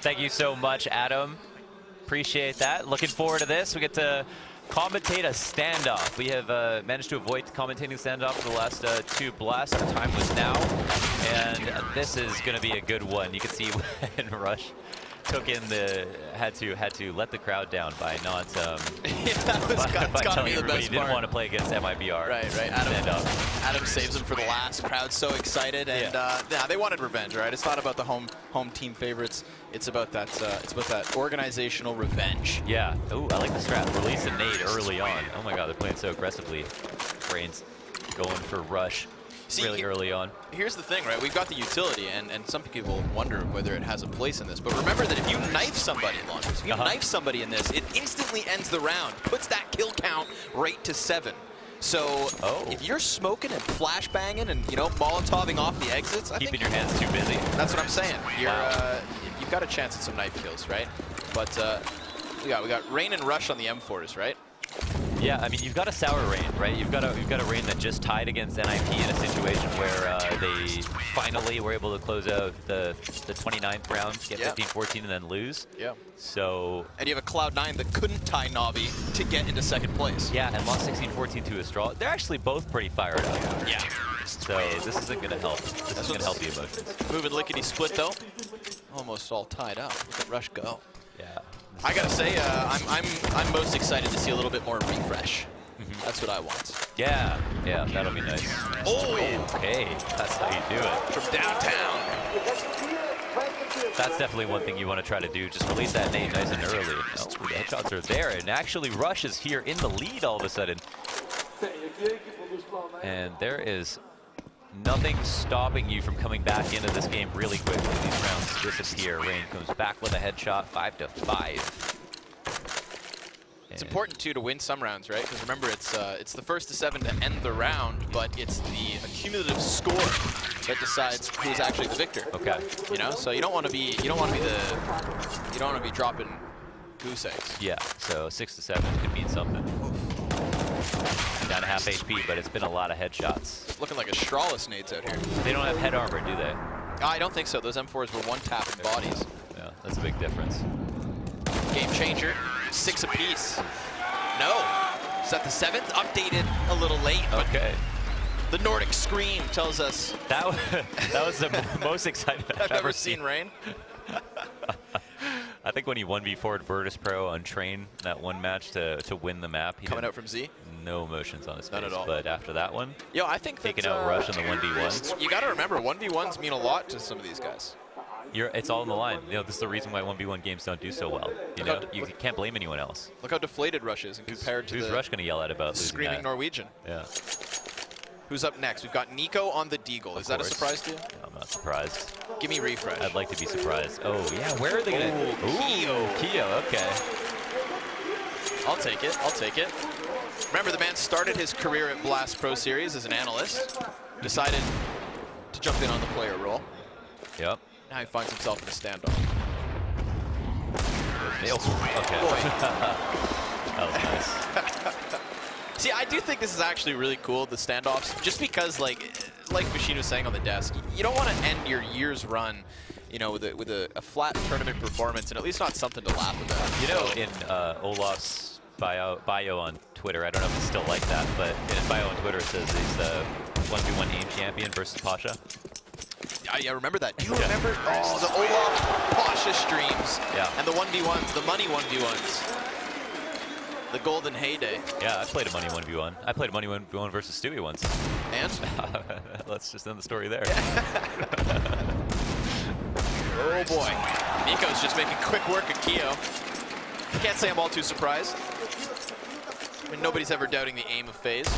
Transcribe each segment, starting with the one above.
Thank you so much, Adam. Appreciate that. Looking forward to this. We get to commentate a standoff. We have managed to avoid commentating standoff for the last 2 blasts. Our time was now, and this is going to be a good one. You can see when Rush took in had to let the crowd down by not that's gotta be the best he didn't want to play against MIBR. Right. Adam saves him for the last. Crowd's so excited, and yeah, they wanted revenge, right? It's not about the home team favorites. It's about that organizational revenge. Yeah. Ooh, I like the strat. Release a nade early on. Oh my God, they're playing so aggressively. Brains going for Rush. Really early on. Here's the thing, right? We've got the utility, and some people wonder whether it has a place in this. But remember that if you knife somebody, Launchers, if you knife somebody in this, it instantly ends the round, puts that kill count right to 7. So if you're smoking and flashbanging and molotoving off the exits, keeping your hands too busy. That's what I'm saying. You're you've got a chance at some knife kills, right? But we got Rain and Rush on the M4s, right? Yeah, I mean, you've got a sour Rain, right? You've got a Rain that just tied against NIP in a situation where they finally were able to close out the 29th round, get 15-14, and then lose. Yeah. So. And you have a Cloud9 that couldn't tie Navi to get into 2nd place. Yeah, and lost 16-14 to Astral. They're actually both pretty fired up. Yeah. So this isn't going to help. This isn't going to help the emotions. Moving lickety split though. Almost all tied up. Look at Rush go. Yeah. I gotta say, I'm most excited to see a little bit more refresh. That's what I want. Yeah, that'll be nice. Oh, okay, that's how you do it. From downtown. That's definitely one thing you want to try to do. Just release that nade nice and early. Oh, the headshots are there, and actually Rush is here in the lead all of a sudden. And there is nothing stopping you from coming back into this game really quickly. These rounds disappear. Rain comes back with a headshot, 5-5. It's important too to win some rounds, right? Because remember, it's the 1st to 7 to end the round, but it's the cumulative score that decides who's actually the victor. Okay. So you don't want to be dropping goose eggs. Yeah. So 6 to 7 could mean something. Down to half HP, but it's been a lot of headshots. Looking like Astralis nades out here. They don't have head armor, do they? I don't think so. Those M4s were 1-tapping bodies. Yeah, that's a big difference. Game changer, 6 apiece. No, is that the 7th? Updated a little late, but the Nordic Scream tells us. That was the most excited I've ever seen Rain. I think when he 1v4'd Virtus Pro on Train that one match to win the map. Coming out from Z? No emotions on his face. None at all. But after that one, I think taking out Rush in the 1v1s. You got to remember, 1v1s mean a lot to some of these guys. It's all in the line. This is the reason why 1v1 games don't do so well. You can't blame anyone else. Look how deflated Rush is compared to who's Rush going to yell at about losing screaming that? Norwegian. Yeah. Who's up next? We've got Nico on the Deagle. Is that a surprise to you? I'm not surprised. Give me refresh. I'd like to be surprised. Oh, yeah. Where are they going to? Keo. Okay. I'll take it. Remember, the man started his career at Blast Pro Series as an analyst. Decided to jump in on the player role. Yep. Now he finds himself in a standoff. Okay. That was nice. See, I do think this is actually really cool, the standoffs, just because, like Machine was saying on the desk, you don't want to end your year's run, with a flat tournament performance, and at least not something to laugh about. In Olof's bio on Twitter, I don't know if it's still like that, but in his bio on Twitter it says he's the 1v1 AIM champion versus Pasha. I remember that. Do you remember the Olaf Pasha streams? Yeah. And the 1v1s, the money 1v1s. The golden heyday. Yeah, I played a money 1v1. I played a money 1v1 versus Stewie once. And? Let's just end the story there. Oh boy. Nico's just making quick work of Keo. Can't say I'm all too surprised. I mean, nobody's ever doubting the aim of FaZe.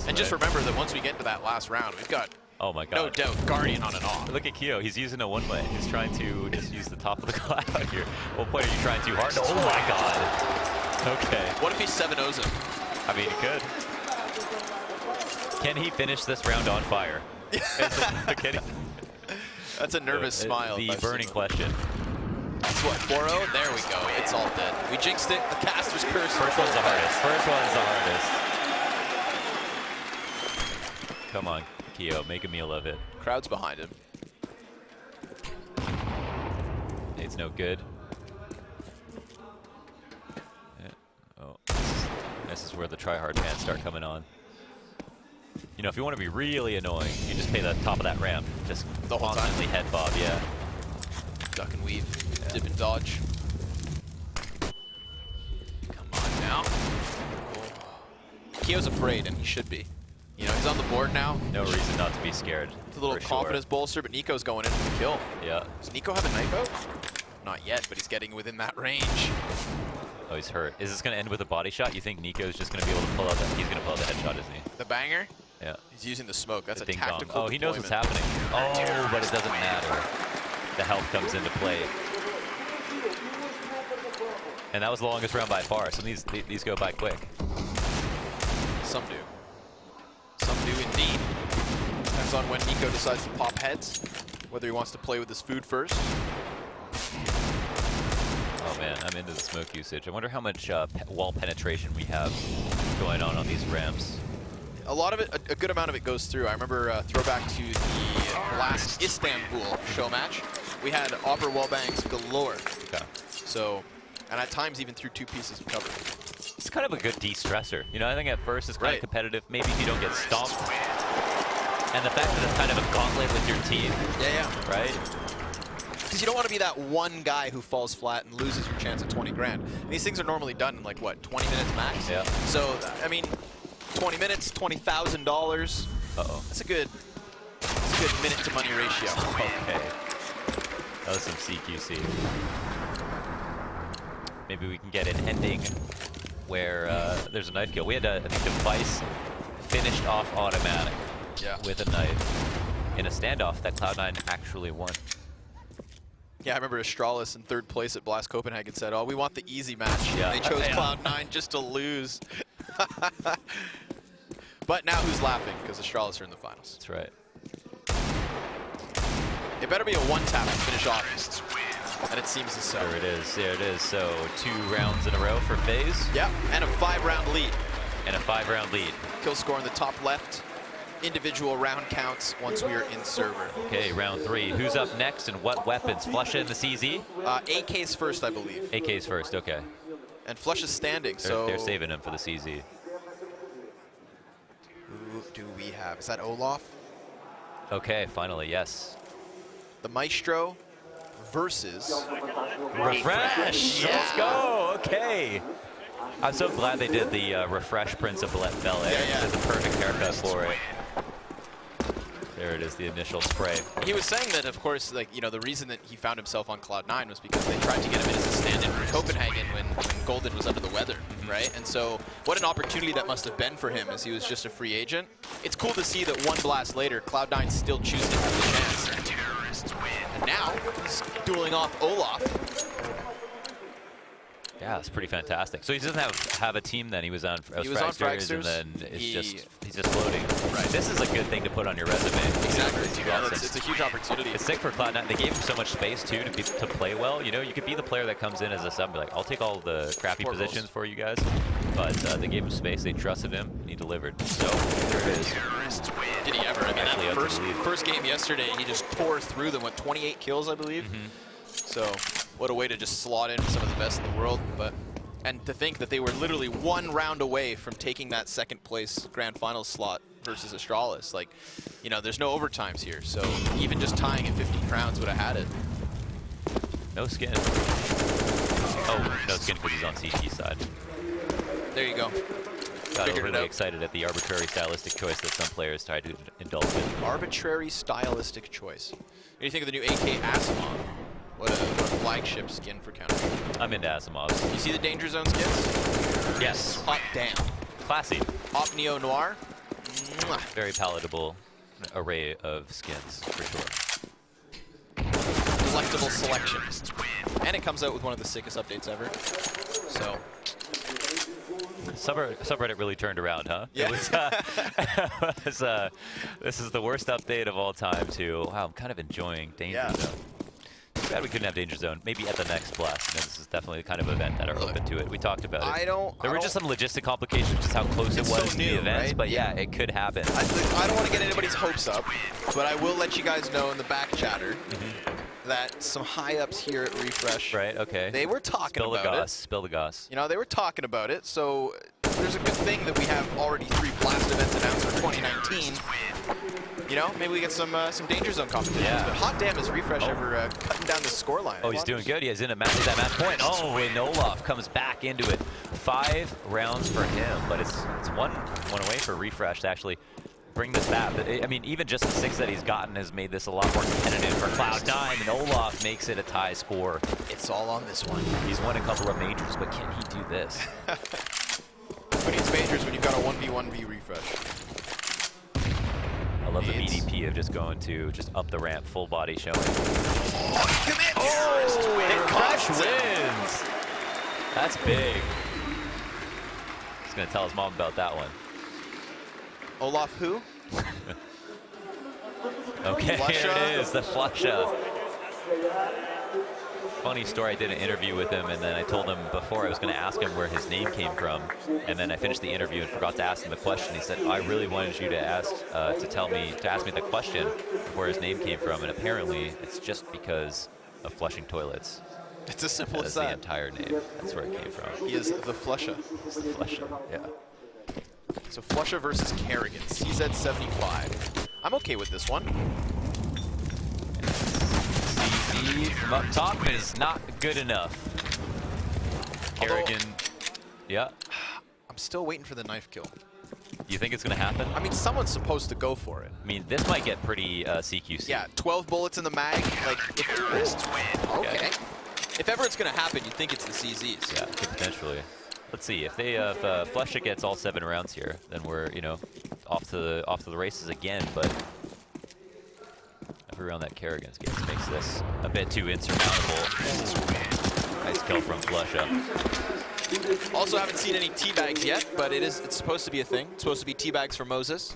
And just remember that once we get to that last round, we've got no doubt Guardian on and off. Look at Keo. He's using a one-way. He's trying to just use the top of the cloud here. What point are you trying too hard? Oh my God. Okay. What if he 7-0s him? I mean, he could. Can he finish this round on fire? That's a nervous smile. The burning question. That's what, 4-0? There we go. It's all dead. We jinxed it. The caster's curse. First one's the hardest. First one's the hardest. Come on, Keo. Make a meal of it. Crowd's behind him. It's no good. Yeah. Oh, this is where the tryhard fans start coming on. You know, if you want to be really annoying, you just pay the top of that ramp. Just the whole constantly time. head bob, yeah. Duck and weave, dip and dodge. Come on now. Kio's afraid, and he should be. You know, he's on the board now. No reason not to be scared. It's a little confidence bolster, but Nico's going in for the kill. Yeah. Does Nico have a knife out? Not yet, but he's getting within that range. Oh, he's hurt. Is this going to end with a body shot? You think Nico's just going to be able to pull out that? He's going to pull out the headshot, isn't he? The banger? Yeah. He's using the smoke. That's The a ding tactical dong. Oh, he knows what's happening. Oh, but it doesn't matter. The health comes into play. And that was the longest round by far. So these go by quick. Some do. Some do indeed. Depends on when Nico decides to pop heads. Whether he wants to play with his food first. Oh man, I'm into the smoke usage. I wonder how much wall penetration we have going on these ramps. A lot of it, a good amount of it goes through. I remember throwback to the last Istanbul show match. We had Opera wallbangs galore. Okay. So, and at times even through 2 pieces of cover. It's kind of a good de-stressor. You know, I think at first it's kind of competitive. Maybe if you don't get stomped. And the fact that it's kind of a gauntlet with your team. Yeah. Right? Because you don't want to be that one guy who falls flat and loses your chance at 20 grand. And these things are normally done in like, what, 20 minutes max? Yeah. So, I mean, 20 minutes, $20,000. Uh-oh. That's a good minute to money ratio. Okay. That was some CQC. Maybe we can get an ending where there's a knife kill. We had, I think, Device finished off automatic with a knife in a standoff that Cloud9 actually won. Yeah, I remember Astralis in 3rd place at Blast Copenhagen said, oh, we want the easy match. Yeah. They chose Cloud9 just to lose. But now who's laughing? Because Astralis are in the finals. That's right. It better be a one-tap to finish off. And it seems as so. There it is. There it is. So 2 rounds in a row for FaZe. Yep, and a 5-round lead. And a 5-round lead. Kill score in the top left. Individual round counts once we are in server. Okay, round 3. Who's up next and what weapons? Flusha in the CZ? AK's first, I believe. AK's first, okay. And Flush is standing, They're saving him for the CZ. Who do we have? Is that Olaf? Okay, finally, yes. The Maestro versus Refresh! Yeah. Let's go! Okay! I'm so glad they did the Refresh Prince of Bel Air. Yeah. There's a perfect haircut for it. There it is, the initial spray. He was saying that, of course, like, you know, the reason that he found himself on Cloud9 was because they tried to get him in as a stand-in for Copenhagen when Golden was under the weather, right? And so, what an opportunity that must have been for him as he was just a free agent. It's cool to see that 1 blast later, Cloud9 still choosing him for the chance. And now, he's dueling off Olaf. Yeah, it's pretty fantastic. So he doesn't have a team then. He was on Fragsters, and then he's just floating. Right. This is a good thing to put on your resume. Exactly. Yeah, it's a huge opportunity. It's sick for Cloud9. They gave him so much space too to play well. You know, you could be the player that comes in as a sub, and be like, I'll take all the crappy positions for you guys. But they gave him space. They trusted him. And he delivered. So there it is. Did he ever? I mean, that first game yesterday, he just tore through them with 28 kills, I believe. So what a way to just slot in some of the best in the world. And to think that they were literally 1 round away from taking that 2nd place grand finals slot versus Astralis. Like, you know, there's no overtimes here. So even just tying at 15 rounds would have had it. No skin. Oh, no skin because he's on CT side. There you go. Got overly excited at the arbitrary stylistic choice that some players try to indulge in. Arbitrary stylistic choice. What do you think of the new AK Asimov? What a flagship skin for Counter. I'm into Asimovs. You see the Danger Zone skins? Yes. Hot damn. Classy. Op Neo Noir. Mwah. Very palatable array of skins, for sure. Collectible selection. And it comes out with one of the sickest updates ever. So. Subreddit really turned around, huh? Yeah. This is the worst update of all time, too. Wow, I'm kind of enjoying Danger Zone. Too bad we couldn't have Danger Zone. Maybe at the next blast. You know, this is definitely the kind of event that are open to it. We talked about it. There were just some logistic complications, just how close it was to the events. Right? But yeah, it could happen. I don't want to get anybody's hopes up, but I will let you guys know in the back chatter that some high ups here at Refresh, Right, okay. they were talking about it. Spill the goss. You know, they were talking about it, so there's a good thing that we have already 3 Blast events announced for 2019. You know, maybe we get some Danger Zone competitions. Yeah. But hot damn, is Refresh ever cutting down the scoreline? Oh, he's doing good. He's in that match point. Oh, and Olaf comes back into it. 5 rounds for him, but it's one away for Refresh to actually bring this back. I mean, even just the 6 that he's gotten has made this a lot more competitive for Cloud9, and Olaf makes it a tie score. It's all on this one. He's won a couple of majors, but can he do this? Who needs majors when you've got a 1v1v Refresh? I love the BDP of just going to up the ramp, full body showing. Oh, commit! Oh, Refresh wins! That's big. He's gonna tell his mom about that one. Olaf who? Okay, Flusha. here it is, the Flusha. Funny story, I did an interview with him, and then I told him before I was going to ask him where his name came from, and then I finished the interview and forgot to ask him the question. He said, I really wanted you to ask me the question of where his name came from, and apparently it's just because of flushing toilets. It's as simple as That's that. the entire name. That's where it came from. He is the Flusha. It's the Flusha, yeah. So Flusha versus Kerrigan, CZ75. I'm okay with this one. CZ from up top is not good enough. Kerrigan, yeah. I'm still waiting for the knife kill. You think it's going to happen? I mean, someone's supposed to go for it. I mean, this might get pretty CQC. Yeah, 12 bullets in the mag. Like, okay. If ever it's going to happen, you'd think it's the CZs. Yeah, potentially. Let's see if Flusha gets all 7 rounds here, then we're off to the races again. But every round that Kerrigan gets makes this a bit too insurmountable. Nice kill from Flusha. Also, haven't seen any teabags yet, but it's supposed to be a thing. It's supposed to be teabags for Moses.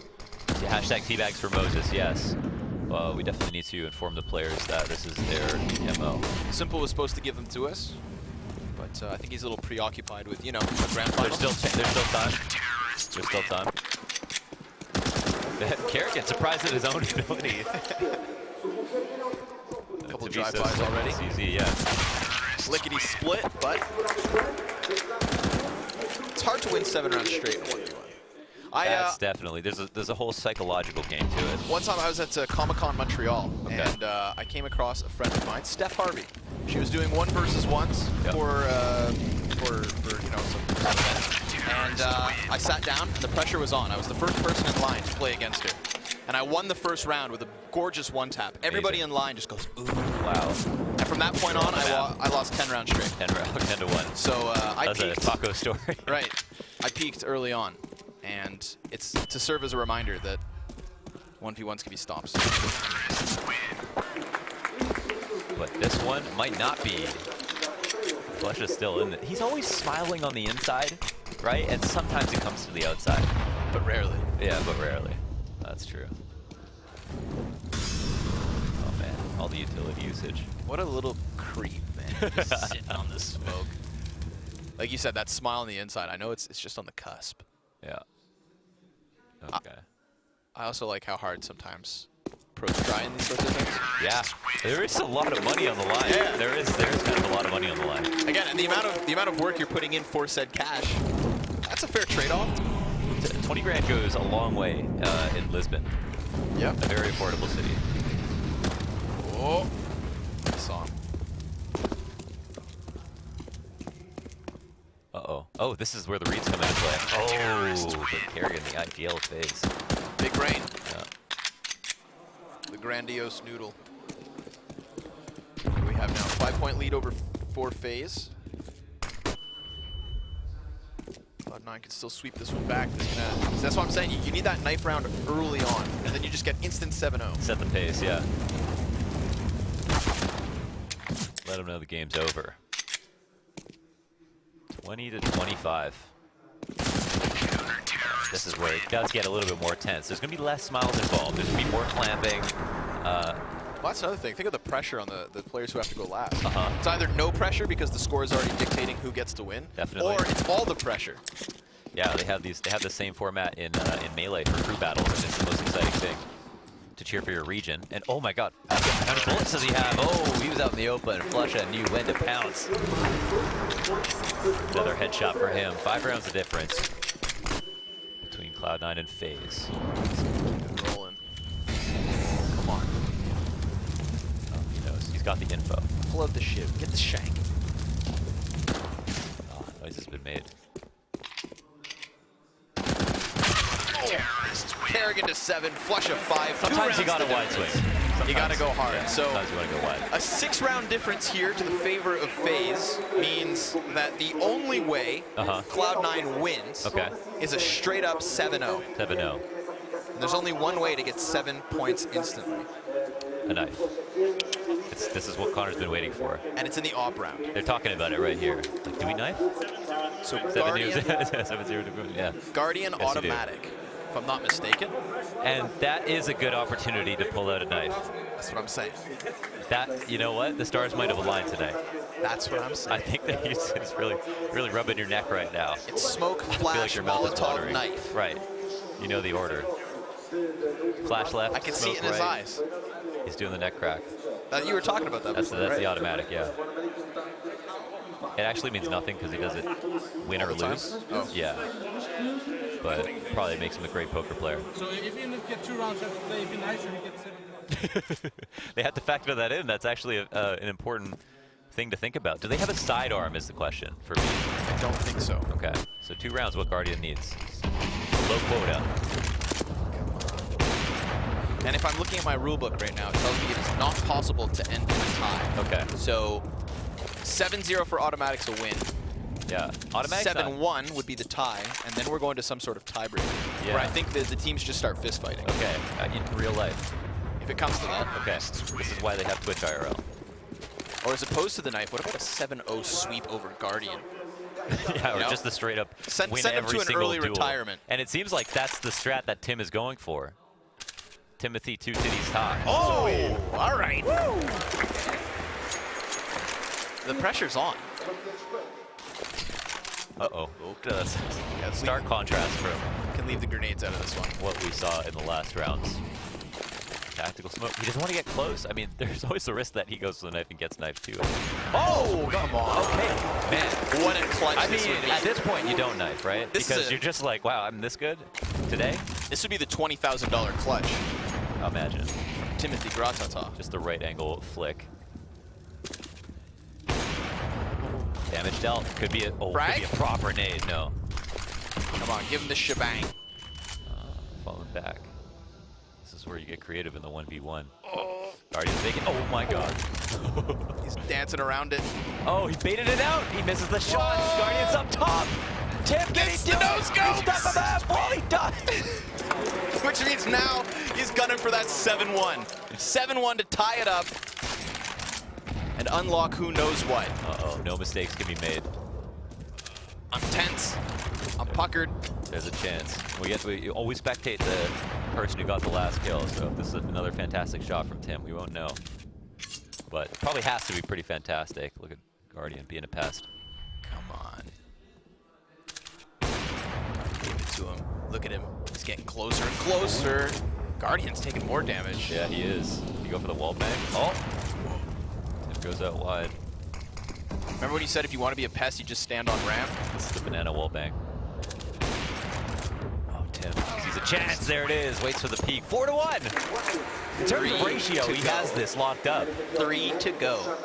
Yeah, hashtag teabags for Moses. Yes. We definitely need to inform the players that this is their MO. Simple was supposed to give them to us. But I think he's a little preoccupied with, the grand final. There's still time. There's still time. Kerrigan surprised at his own ability. A couple drive-bys already. It's easy, yeah. Lickety split, but it's hard to win 7 rounds straight in 1v1. That's definitely. There's a whole psychological game to it. One time I was at Comic-Con Montreal, Okay. and I came across a friend of mine, Steph Harvey. She was doing 1 versus 1s for some event. And I sat down, and the pressure was on. I was the first person in line to play against her. And I won the first round with a gorgeous 1-tap. Everybody in line just goes, ooh. Wow. And from that point on, I lost 10 rounds straight. 10 to 1. So I That's peaked. a taco story. Right. I peaked early on. And it's to serve as a reminder that 1v1s can be stops. But this one might not be. Flusha's still in it. He's always smiling on the inside, right? And sometimes it comes to the outside. But rarely. Yeah, but rarely. That's true. Oh man, all the utility usage. What a little creep, man. Just sitting on the smoke. Like you said, that smile on the inside. I know it's just on the cusp. Yeah. Okay. I also like how hard sometimes pros try in these sorts of things. Yeah, there is a lot of money on the line. Yeah. There is kind of a lot of money on the line. Again, and the amount of work you're putting in for said cash, that's a fair trade-off. 20 grand goes a long way in Lisbon. Yeah. A very affordable city. Oh, I saw him. Uh-oh. Oh, this is where the reads come into play. Oh, the Kerrigan, the ideal phase. Big brain. Yeah. The grandiose noodle. We have now 5-point lead over for FaZe. Cloud9 can still sweep this one back. That's what I'm saying. You need that knife round early on, and then you just get instant 7-0. Set the pace, yeah. Let them know the game's over. 20 to 25. This is where it does get a little bit more tense. There's going to be less smiles involved. There's going to be more clamping. Well, that's another thing. Think of the pressure on the players who have to go last. Uh-huh. It's either no pressure because the score is already dictating who gets to win, Definitely. or it's all the pressure. Yeah, they have the same format in Melee for crew battles, and it's the most exciting thing. to cheer for your region. And oh my god, how many bullets does he have? Oh, he was out in the open. Flusha knew when to pounce. Another headshot for him. 5 rounds of difference between Cloud9 and FaZe. Rolling. Come on. Oh, he knows. He's got the info. Pull out the shiv. Get the shank. Oh, noise has been made. Kerrigan to 7, Flusha 5. Sometimes you got a wide swing. You got to go hard. Yeah, so sometimes you want to go wide. a 6-round difference here to the favor of FaZe means that the only way Cloud9 wins is a straight-up 7-0. 7-0. There's only one way to get 7 points instantly. A knife. This is what Connor's been waiting for. And it's in the op round. They're talking about it right here. Like, do we knife? So 7-0 to yeah. Guardian Yes, automatic, if I'm not mistaken. And that is a good opportunity to pull out a knife. That's what I'm saying. That, you know what? The stars might have aligned tonight. That's what I'm I saying. think that he's really rubbing your neck right now. It's smoke, I feel like flash, your mouth is Molotov, watering. knife. Right. You know the order. Flash left. I can see it in smoke his right. eyes. He's doing the neck crack. You were talking about that That's before, right? the automatic, yeah. It actually means nothing because he does it win or All the time? lose. Oh. Yeah. But probably makes him a great poker player. So if you get 2 rounds after play, if you nice, you get 7. They had to factor that in. That's actually an important thing to think about. Do they have a sidearm is the question for me. I don't think so. Okay. So 2 rounds, what Guardian needs. Low quota. And if I'm looking at my rulebook right now, it tells me it is not possible to end in a tie. Okay. So 7-0 for automatics to win. Yeah. Automatic 7-1 would be the tie, and then we're going to some sort of tiebreaker. Yeah. Where I think the teams just start fist fighting. Okay. In real life. If it comes to that. Okay. This is why they have Twitch IRL. Or as opposed to the knife, what about a 7-0 sweep over Guardian? Yeah, or You know? just the straight up Send win him every to an single early duel. retirement. And it seems like that's the strat that Tim is going for. Timothy Two Titties Top. Oh, all right. Woo. The pressure's on. Uh-oh. Look at this. Yeah, Stark contrast from Can leave the grenades out of this one. what we saw in the last rounds. Tactical smoke. He doesn't want to get close. I mean, there's always the risk that he goes to the knife and gets knifed too. Oh, come on. Okay, man. What a clutch I this mean, would be. at this point, you don't knife, right? This is because a- you're just like, wow, I'm this good today? This would be the $20,000 clutch. Imagine. Timothy Gratata. Just the right angle flick. Damage dealt. Could be a, could Frag? be a proper nade. No. Come on, give him the shebang. Falling back. This is where you get creative in the 1v1. Guardian's making. Oh my god. He's dancing around it. Oh, he baited it out. He misses the shot. Whoa! Guardian's up top. Tim Gets the do it? no-scope! He's top of that. Wally died. Which means now he's gunning for that 7-1. 7-1 to tie it up and unlock who knows what. Uh-oh, no mistakes can be made. I'm tense. I'm puckered. There's a chance. We always spectate the person who got the last kill, so if this is another fantastic shot from Tim, we won't know. But it probably has to be pretty fantastic. Look at Guardian being a pest. Come on. Give it to him. Look at him. He's getting closer and closer. Guardian's taking more damage. Yeah, he is. You go for the wall bang. Oh! Tim goes out wide. Remember when you said if you want to be a pest, you just stand on ramp? This is the banana wall bang. Oh, Tim sees a chance. There it is. Waits for the peak. 4-1. In terms of 3 ratio, to he go. has this locked up. 3 to go.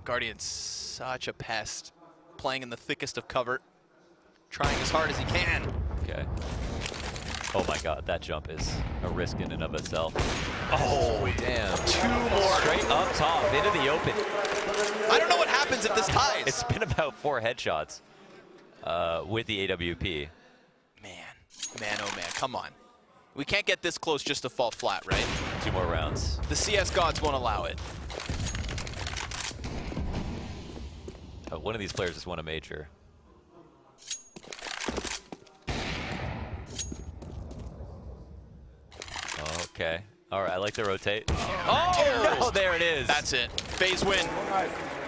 Guardian's such a pest. Playing in the thickest of cover. Trying as hard as he can. Okay. Oh my god, that jump is a risk in and of itself. Oh, damn. 2 more. Straight up top, into the open. I don't know what happens if this ties. It's been about 4 headshots with the AWP. Man, oh man, come on. We can't get this close just to fall flat, right? 2 more rounds. The CS gods won't allow it. One of these players just won a major. Okay. All right, I like the rotate. Oh, no, there it is. That's it. FaZe win.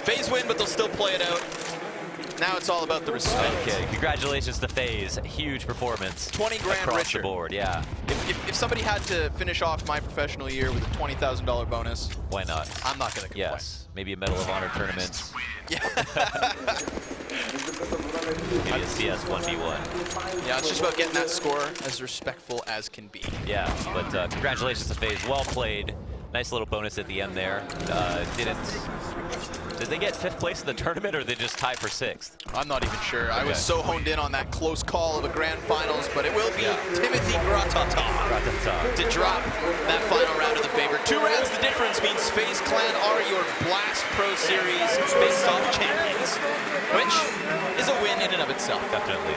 FaZe win, but they'll still play it out. Now it's all about the respect. Okay, congratulations to FaZe. Huge performance. 20 grand across richer. the board, yeah. If somebody had to finish off my professional year with a $20,000 bonus, Why not? I'm not going to complain. Yes, maybe a Medal of Honor tournament. Yeah. Maybe a CS 1v1. Yeah, it's just about getting that score as respectful as can be. Yeah, but congratulations to FaZe. Well played. Nice little bonus at the end there. Did they get 5th place in the tournament, or did they just tie for 6th? I'm not even sure. I was Okay. so honed in on that close call of a grand finals, but it will be Timothy Gratata to drop that final round of the favor. 2 rounds, the difference means FaZe Clan are your Blast Pro Series face-off champions, which is a win in and of itself. Definitely.